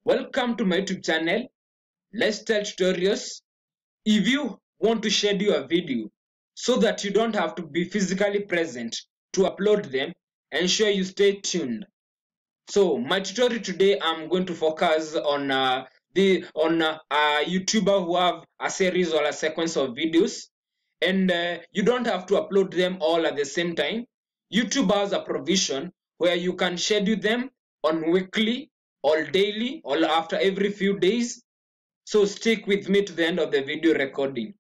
Welcome to my YouTube channel, Lifestyle Tutorials. If you want to schedule a video so that you don't have to be physically present to upload them, ensure you stay tuned. So my tutorial today, I'm going to focus on a YouTuber who have a series or a sequence of videos, and you don't have to upload them all at the same time. YouTube has a provision where you can schedule them on weekly or daily or after every few days. So stick with me to the end of the video recording.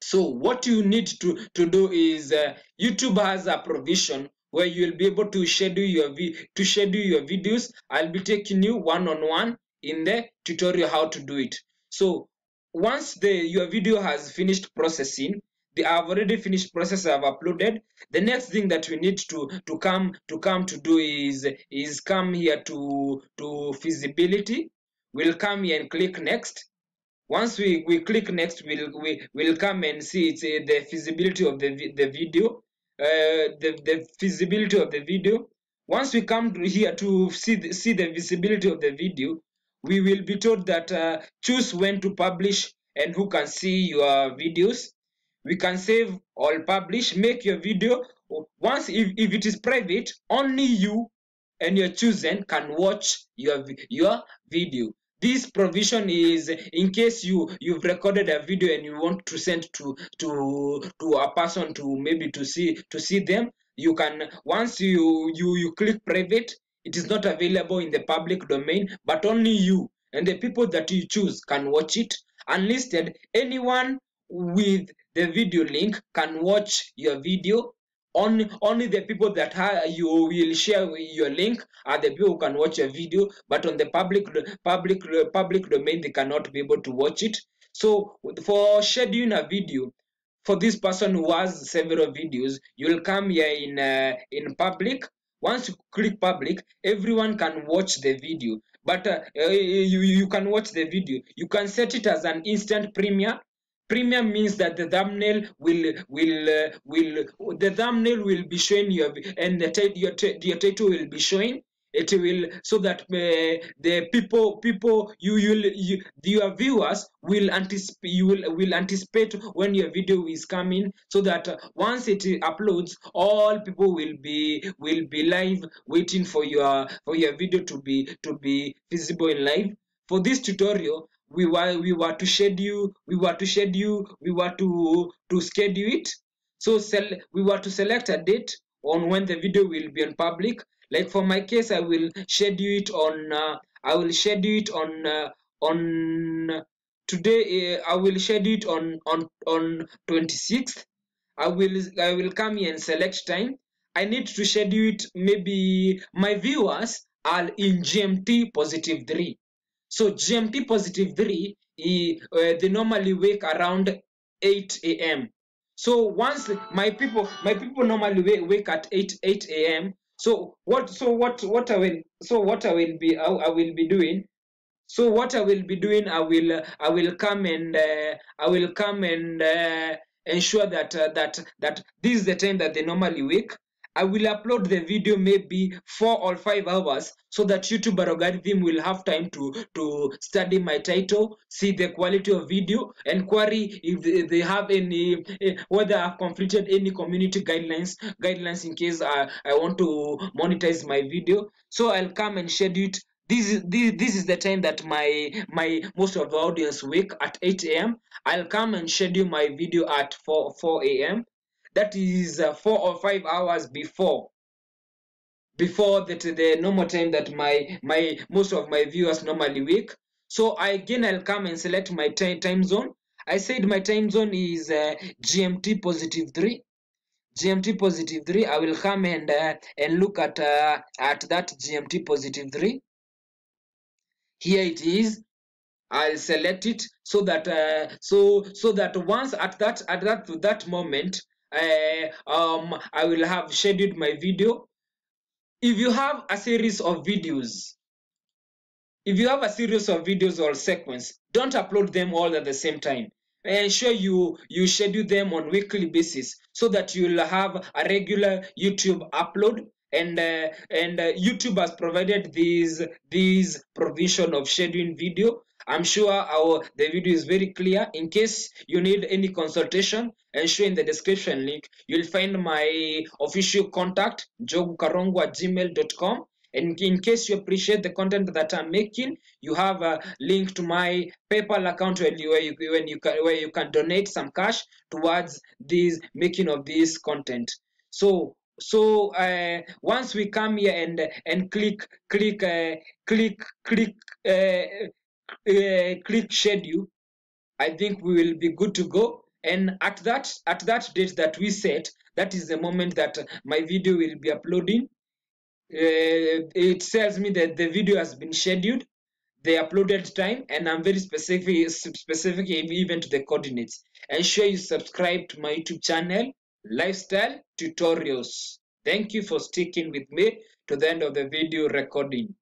So what you need to do is YouTube has a provision where you'll be able to schedule your videos. I'll be taking you one-on-one in the tutorial how to do it. So once your video has finished processing, I've already finished process, I've uploaded. The next thing that we need to do is come here to feasibility. We'll come here and click next. Once we click next, we'll come and see it's the feasibility of the video, the feasibility of the video. Once we come here to see the visibility of the video, we will be told that choose when to publish and who can see your videos. We can save or publish. Make your video once, if it is private, only you and your chosen can watch your video. This provision is in case you've recorded a video and you want to send to a person to maybe to see them. You can, once you click private, it is not available in the public domain, but only you and the people that you choose can watch it. Unlisted, anyone with the video link can watch your video. Only the people that you will share your link are the people who can watch your video, but on the public domain they cannot be able to watch it. So for scheduling a video for this person who has several videos, you will come here in public. Once you click public, everyone can watch the video, but you can watch the video. You can set it as an instant premiere. Premium means that the thumbnail will be showing your, and your title will be showing. It will, so that the your viewers will anticipate when your video is coming, so that once it uploads, all people will be live waiting for your video to be visible in live. For this tutorial, we were to schedule it. So we were to select a date on when the video will be on public. Like for my case, I will schedule it on today. I will schedule it on 26th. I will come here and select time. I need to schedule it, maybe my viewers are in GMT +3. So GMT +3, they normally wake around 8 a.m. So once my people normally wake at 8 a.m. So what I will be doing. So what I will be doing, I will come and ensure that this is the time that they normally wake. I will upload the video maybe 4 or 5 hours, so that YouTube algorithm will have time to study my title, see the quality of video, and query if they have any whether I've completed any community guidelines in case I want to monetize my video. So I'll come and schedule it. This is the time that my most of the audience wake at 8 a.m. I'll come and schedule my video at 4 a.m. That is 4 or 5 hours before the normal time that most of my viewers normally wake. So I'll come and select my time zone. I said my time zone is GMT +3. GMT +3. I will come and look at that GMT +3. Here it is. I'll select it, so that so that once at that moment, I will have scheduled my video. If you have a series of videos, or sequence, don't upload them all at the same time. Ensure you schedule them on weekly basis, so that you'll have a regular YouTube upload, and YouTube has provided these provision of scheduling video. I'm sure the video is very clear. In case you need any consultation, ensure in the description link you'll find my official contact, jogukarongo@gmail.com. And in case you appreciate the content that I'm making, you have a link to my PayPal account where you can donate some cash towards this making of this content. So once we come here and click schedule, I think we will be good to go. And at that date that we set, that is the moment that my video will be uploading. It tells me that the video has been scheduled, the uploaded time, and I'm very specific even to the coordinates. Ensure you subscribe to my YouTube channel, Lifestyle Tutorials. Thank you for sticking with me to the end of the video recording.